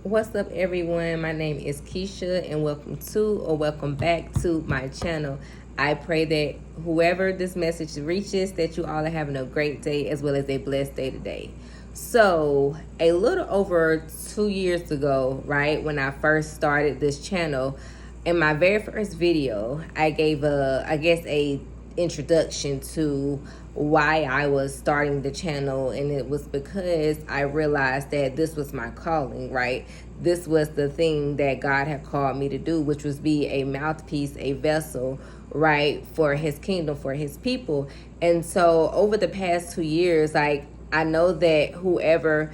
What's up, everyone? My name is Keisha, and welcome back to my channel. I pray that whoever this message reaches, that you all are having a great day as well as a blessed day today. So, a little over 2 years ago, right, when I first started this channel, in my very first video, I gave a introduction to why I was starting the channel, and it was because I realized that this was my calling, right? This was the thing that God had called me to do, which was be a mouthpiece, a vessel, right, for his kingdom, for his people. And so over the past 2 years, like, I know that whoever,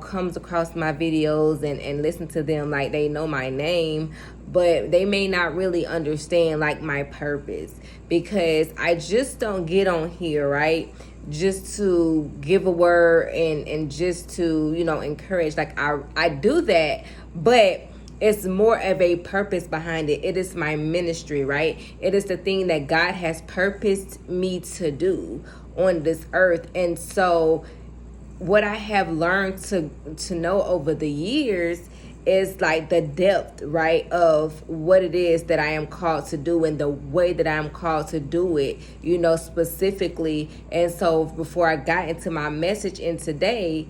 comes across my videos and listen to them, like, they know my name, but they may not really understand, like, my purpose, because I just don't get on here, right, just to give a word and just to, encourage. Like, I do that, but it's more of a purpose behind it. It is my ministry, right? It is the thing that God has purposed me to do on this earth. And so what I have learned to know over the years is like the depth, right, of what it is that I am called to do and the way that I am called to do it, specifically. And so before I got into my message in today,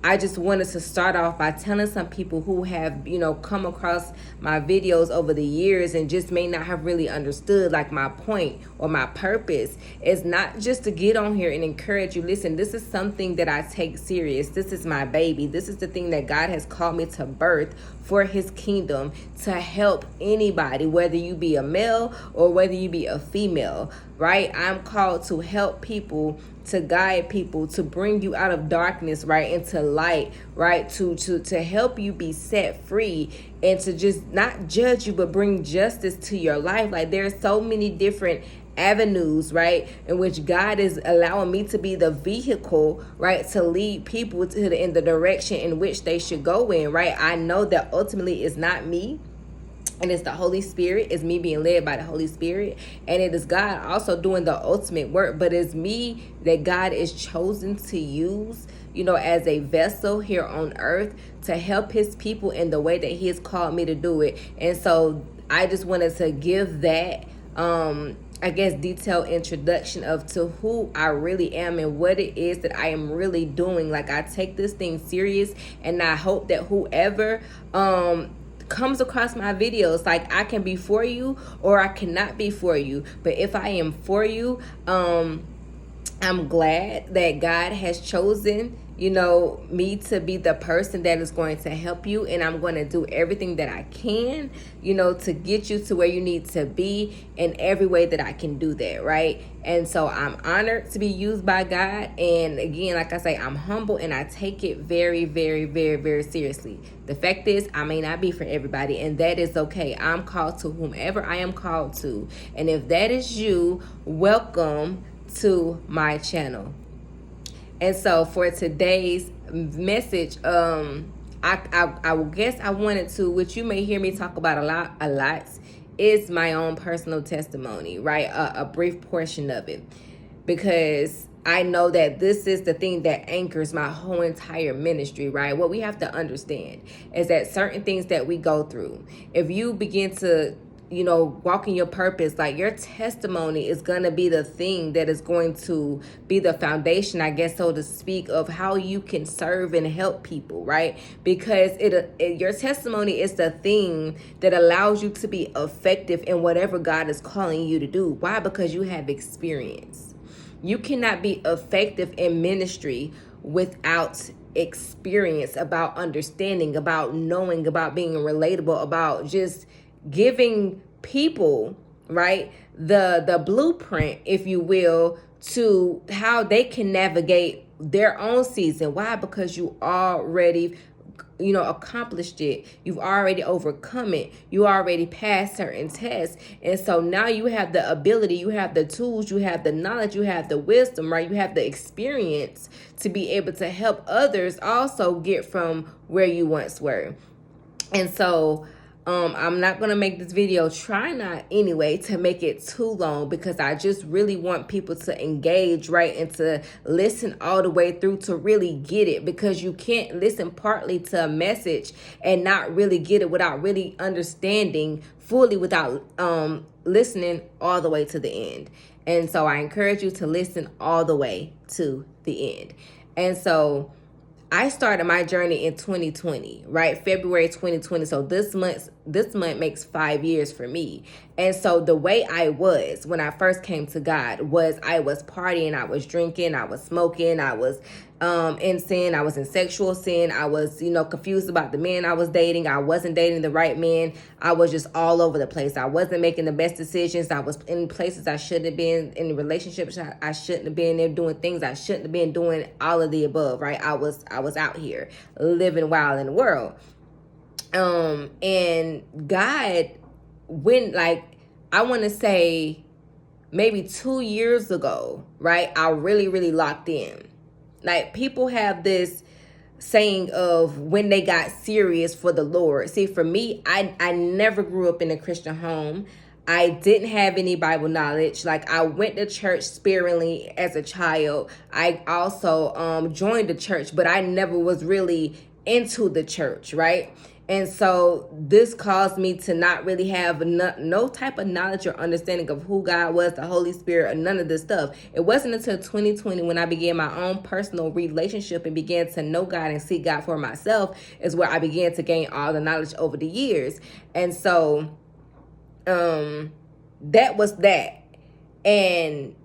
I just wanted to start off by telling some people who have, come across my videos over the years and just may not have really understood, like, my point or my purpose. It's not just to get on here and encourage you. Listen, this is something that I take serious. This is my baby. This is the thing that God has called me to birth for his kingdom, to help anybody, whether you be a male or whether you be a female, right? I'm called to help people, to guide people, to bring you out of darkness, right, into light, right, to help you be set free, and to just not judge you but bring justice to your life. Like, there's so many different avenues, right, in which God is allowing me to be the vehicle, right, to lead people in the direction in which they should go in, right? I know that ultimately it's not me, and it's the Holy Spirit. It's me being led by the Holy Spirit, and it is God also doing the ultimate work, but it's me that God is chosen to use, as a vessel here on earth to help his people in the way that he has called me to do it. And so I just wanted to give that detailed introduction of to who I really am and what it is that I am really doing. Like, I take this thing serious, and I hope that whoever comes across my videos, like, I can be for you or I cannot be for you. But if I am for you, I'm glad that God has chosen, me to be the person that is going to help you. And I'm going to do everything that I can, to get you to where you need to be in every way that I can do that, right? And so I'm honored to be used by God. And again, like I say, I'm humble and I take it very, very, very, very seriously. The fact is, I may not be for everybody, and that is okay. I'm called to whomever I am called to. And if that is you, welcome to my channel. And so for today's message, I guess I wanted to, which you may hear me talk about a lot, is my own personal testimony, right? A brief portion of it, because I know that this is the thing that anchors my whole entire ministry, right? What we have to understand is that certain things that we go through, if you begin to walk in your purpose, like, your testimony is going to be the thing that is going to be the foundation, I guess, so to speak, of how you can serve and help people, right? Because your testimony is the thing that allows you to be effective in whatever God is calling you to do. Why? Because you have experience. You cannot be effective in ministry without experience, about understanding, about knowing, about being relatable, about just giving people, right, the blueprint, if you will, to how they can navigate their own season. Why? Because you already accomplished it. You've already overcome it. You already passed certain tests. And so now you have the ability, you have the tools, you have the knowledge, you have the wisdom, right? You have the experience to be able to help others also get from where you once were. And so I'm not going to make this video, try not anyway, to make it too long, because I just really want people to engage, right, and to listen all the way through to really get it, because you can't listen partly to a message and not really get it without really understanding fully, without listening all the way to the end. And so I encourage you to listen all the way to the end. And so I started my journey in 2020, right? February 2020. So this month makes 5 years for me. And so the way I was when I first came to God was I was partying, I was drinking, I was smoking, I was in sin, I was in sexual sin, I was, confused about the man I was dating, I wasn't dating the right man, I was just all over the place, I wasn't making the best decisions, I was in places I shouldn't have been, in relationships I shouldn't have been in, doing things I shouldn't have been doing, all of the above, right? I was out here living wild in the world. And God, when, like, I want to say maybe 2 years ago, right, I really, really locked in. Like, people have this saying of when they got serious for the Lord. See, for me, I never grew up in a Christian home. I didn't have any Bible knowledge. Like, I went to church sparingly as a child. I also joined the church, but I never was really into the church, right? And so this caused me to not really have no type of knowledge or understanding of who God was, the Holy Spirit, or none of this stuff. It wasn't until 2020 when I began my own personal relationship and began to know God and seek God for myself is where I began to gain all the knowledge over the years. And so that was that. And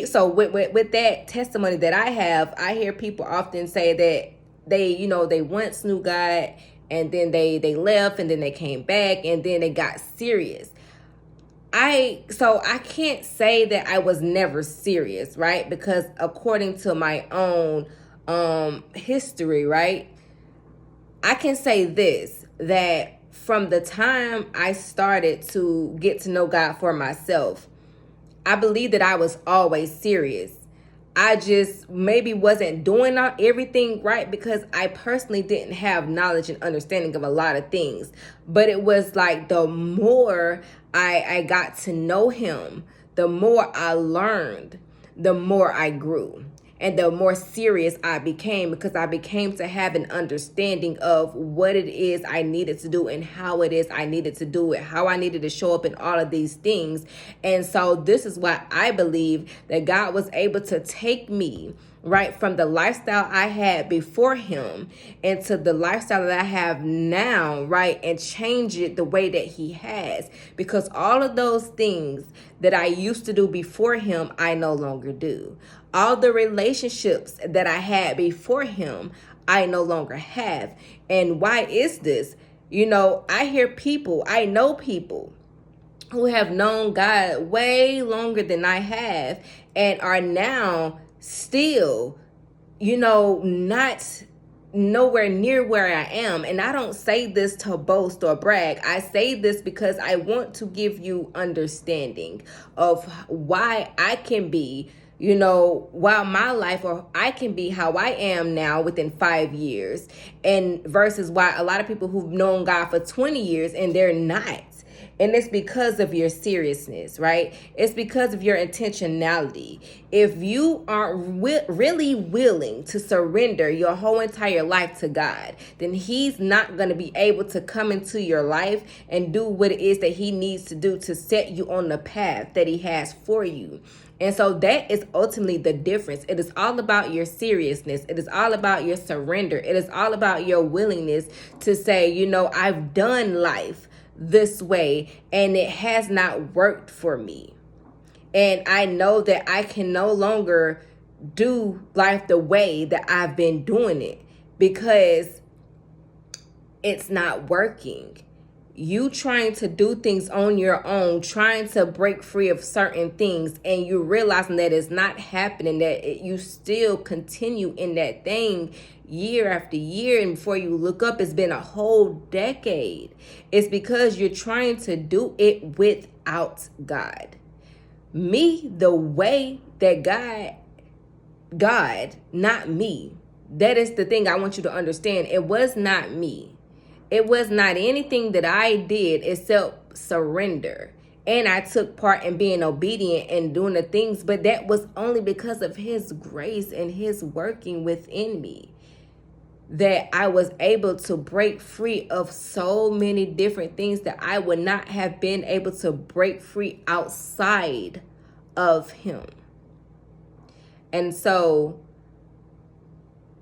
so with that testimony that I have, I hear people often say that they once knew God, and then they left, and then they came back, and then they got serious. So I can't say that I was never serious, right? Because according to my own history, right, I can say this, that from the time I started to get to know God for myself, I believe that I was always serious. I just maybe wasn't doing everything right because I personally didn't have knowledge and understanding of a lot of things. But it was like the more I got to know him, the more I learned, the more I grew. And the more serious I became, because I became to have an understanding of what it is I needed to do and how it is I needed to do it, how I needed to show up in all of these things. And so this is why I believe that God was able to take me right from the lifestyle I had before him into the lifestyle that I have now, right, and change it the way that he has, because all of those things that I used to do before him, I no longer do. All the relationships that I had before him, I no longer have. And why is this? I know people who have known God way longer than I have and are now still, not nowhere near where I am. And I don't say this to boast or brag. I say this because I want to give you understanding of why I can be, while my life, or I can be how I am now within 5 years, and versus why a lot of people who've known God for 20 years and they're not. And it's because of your seriousness, right? It's because of your intentionality. If you aren't really willing to surrender your whole entire life to God, then he's not going to be able to come into your life and do what it is that he needs to do to set you on the path that he has for you. And so that is ultimately the difference. It is all about your seriousness. It is all about your surrender. It is all about your willingness to say, I've done life this way and it has not worked for me. And I know that I can no longer do life the way that I've been doing it because it's not working. You trying to do things on your own, trying to break free of certain things, and you realizing that it's not happening, that you still continue in that thing year after year, and before you look up, it's been a whole decade. It's because you're trying to do it without God. Me, the way that God, not me. That is the thing I want you to understand. It was not me. It was not anything that I did except surrender. And I took part in being obedient and doing the things, but that was only because of his grace and his working within me, that I was able to break free of so many different things that I would not have been able to break free outside of him. And so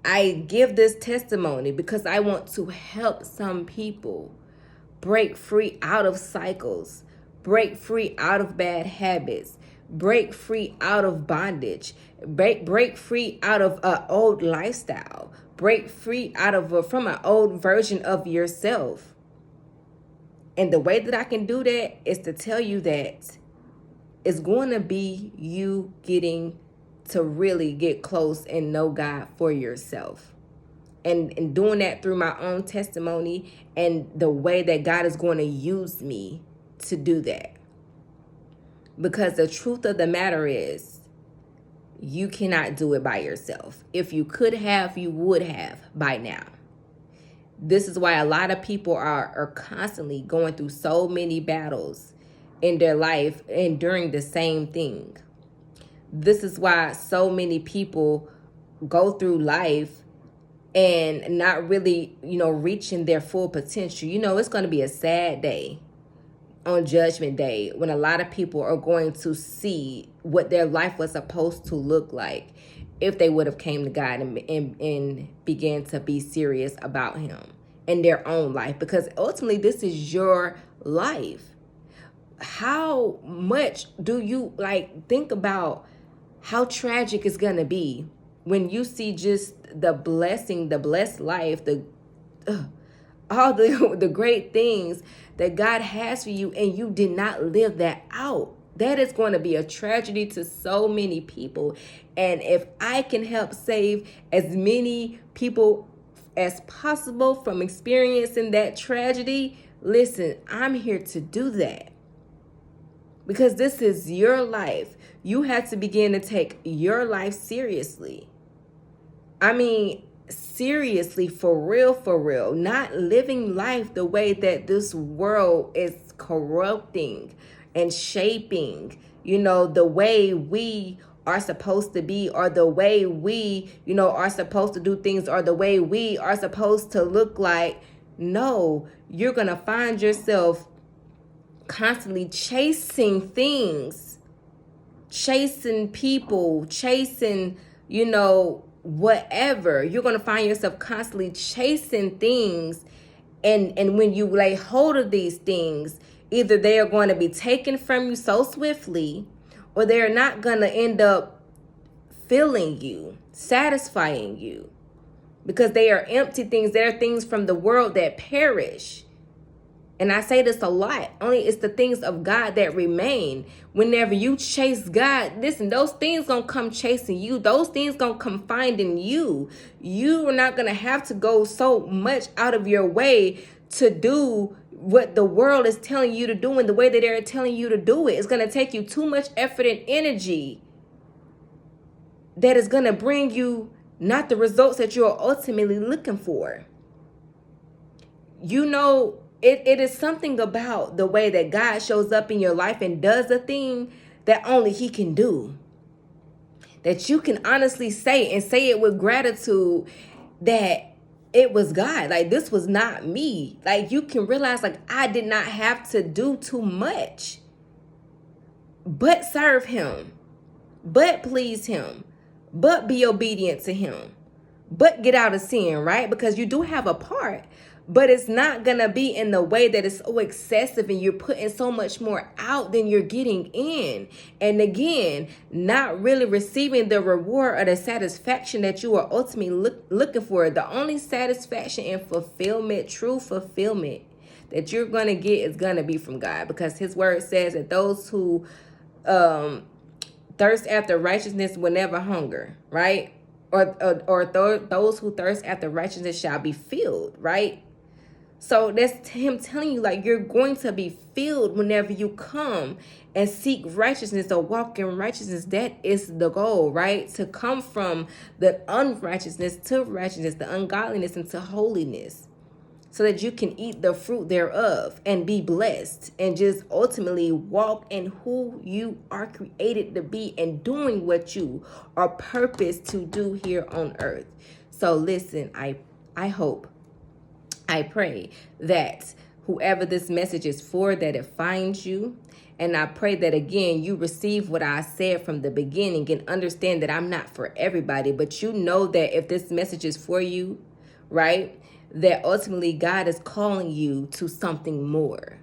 I give this testimony because I want to help some people break free out of cycles, break free out of bad habits, break free out of bondage, break free out of an old lifestyle, break free out of from an old version of yourself. And the way that I can do that is to tell you that it's going to be you getting to really get close and know God for yourself. And doing that through my own testimony and the way that God is going to use me to do that. Because the truth of the matter is, you cannot do it by yourself. If you could have, you would have by now. This is why a lot of people are constantly going through so many battles in their life and during the same thing. This is why so many people go through life and not really, reaching their full potential. It's going to be a sad day on Judgment Day when a lot of people are going to see what their life was supposed to look like if they would have came to God and began to be serious about him in their own life. Because ultimately, this is your life. How much do you think about how tragic it's going to be when you see just the blessing, the blessed life, all the great things that God has for you, and you did not live that out? That is going to be a tragedy to so many people. And if I can help save as many people as possible from experiencing that tragedy, listen, I'm here to do that. Because this is your life. You have to begin to take your life seriously. I mean, seriously, for real. Not living life the way that this world is corrupting and shaping, the way we are supposed to be, or the way we, are supposed to do things, or the way we are supposed to look like. No, you're going to find yourself constantly chasing things, chasing people, chasing, whatever. You're going to find yourself constantly chasing things. And when you lay hold of these things, either they are going to be taken from you so swiftly, or they're not going to end up filling you, satisfying you, because they are empty things. They're things from the world that perish. And I say this a lot, only it's the things of God that remain. Whenever you chase God, listen, those things gonna come chasing you. Those things gonna come finding you. You are not gonna have to go so much out of your way to do what the world is telling you to do in the way that they're telling you to do it. It's gonna take you too much effort and energy that is gonna bring you not the results that you're ultimately looking for. It is something about the way that God shows up in your life and does a thing that only he can do. That you can honestly say, and say it with gratitude, that it was God. This was not me. You can realize, I did not have to do too much but serve him, but please him, but be obedient to him, but get out of sin, right? Because you do have a part. But it's not going to be in the way that it's so excessive and you're putting so much more out than you're getting in. And again, not really receiving the reward or the satisfaction that you are ultimately looking for. The only satisfaction and fulfillment, true fulfillment that you're going to get is going to be from God. Because his word says that those who thirst after righteousness will never hunger, right? Or those who thirst after righteousness shall be filled, right? So that's him telling you, you're going to be filled whenever you come and seek righteousness or walk in righteousness. That is the goal, right? To come from the unrighteousness to righteousness, the ungodliness into holiness. so that you can eat the fruit thereof and be blessed and just ultimately walk in who you are created to be and doing what you are purposed to do here on earth. So listen, I hope, I pray that whoever this message is for, that it finds you. And I pray that, again, you receive what I said from the beginning and understand that I'm not for everybody. But you know that if this message is for you, right, that ultimately God is calling you to something more.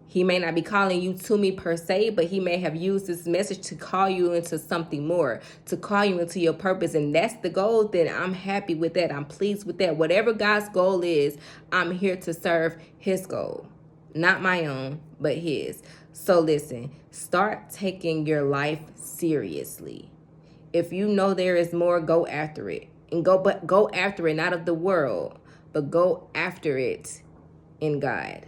He may not be calling you to me per se, but he may have used this message to call you into something more, to call you into your purpose. And that's the goal. Then I'm happy with that. I'm pleased with that. Whatever God's goal is, I'm here to serve his goal. Not my own, but his. So listen, start taking your life seriously. If you know there is more, go after it. And go after it, not of the world, but go after it in God.